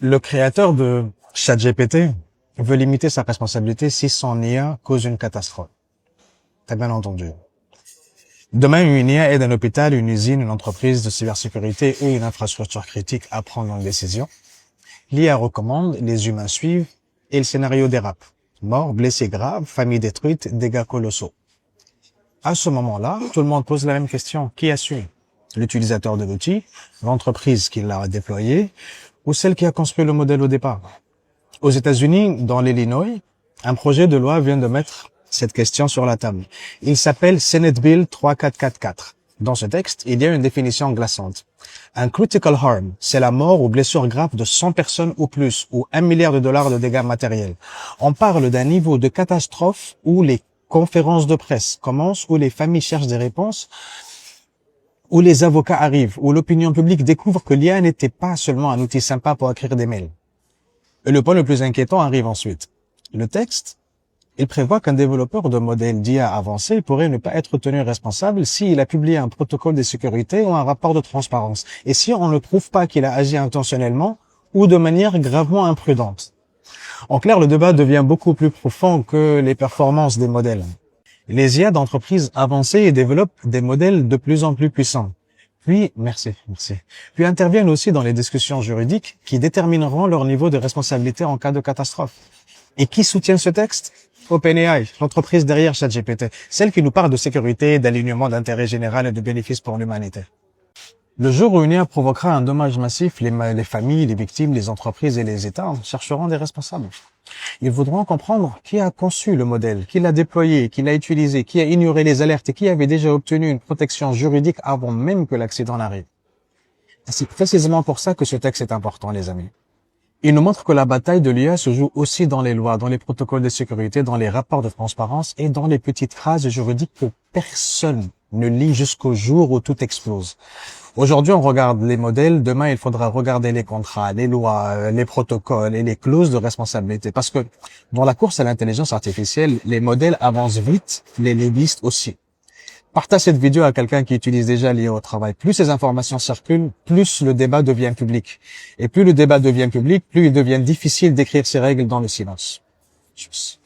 Le créateur de ChatGPT veut limiter sa responsabilité si son IA cause une catastrophe. T'as bien entendu. Demain, une IA aide un hôpital, une usine, une entreprise de cybersécurité ou une infrastructure critique à prendre une décision. L'IA recommande, les humains suivent et le scénario dérape. Mort, blessés graves, famille détruite, dégâts colossaux. À ce moment-là, tout le monde pose la même question. Qui assume? L'utilisateur de l'outil, l'entreprise qui l'a déployé ou celle qui a construit le modèle au départ? Aux États-Unis, dans l'Illinois, un projet de loi vient de mettre cette question sur la table. Il s'appelle Senate Bill 3444. Dans ce texte, il y a une définition glaçante. Un critical harm, c'est la mort ou blessure grave de 100 personnes ou plus, ou 1 milliard de dollars de dégâts matériels. On parle d'un niveau de catastrophe où les conférences de presse commencent, où les familles cherchent des réponses, où les avocats arrivent, où l'opinion publique découvre que l'IA n'était pas seulement un outil sympa pour écrire des mails. Et le point le plus inquiétant arrive ensuite. Le texte, il prévoit qu'un développeur de modèles d'IA avancé pourrait ne pas être tenu responsable s'il a publié un protocole de sécurité ou un rapport de transparence, et si on ne prouve pas qu'il a agi intentionnellement ou de manière gravement imprudente. En clair, le débat devient beaucoup plus profond que les performances des modèles. Les IA d'entreprises avancées développent des modèles de plus en plus puissants. Puis interviennent aussi dans les discussions juridiques qui détermineront leur niveau de responsabilité en cas de catastrophe. Et qui soutient ce texte? OpenAI, l'entreprise derrière ChatGPT, celle qui nous parle de sécurité, d'alignement d'intérêt général et de bénéfices pour l'humanité. Le jour où une IA provoquera un dommage massif, les familles, les victimes, les entreprises et les États chercheront des responsables. Ils voudront comprendre qui a conçu le modèle, qui l'a déployé, qui l'a utilisé, qui a ignoré les alertes et qui avait déjà obtenu une protection juridique avant même que l'accident n'arrive. C'est précisément pour ça que ce texte est important, les amis. Il nous montre que la bataille de l'IA se joue aussi dans les lois, dans les protocoles de sécurité, dans les rapports de transparence et dans les petites phrases juridiques que personne ne lit jusqu'au jour où tout explose. Aujourd'hui, on regarde les modèles. Demain, il faudra regarder les contrats, les lois, les protocoles et les clauses de responsabilité. Parce que dans la course à l'intelligence artificielle, les modèles avancent vite, les lobbyistes aussi. Partage cette vidéo à quelqu'un qui utilise déjà l'IA au travail. Plus ces informations circulent, plus le débat devient public. Et plus le débat devient public, plus il devient difficile d'écrire ses règles dans le silence. Tchuss.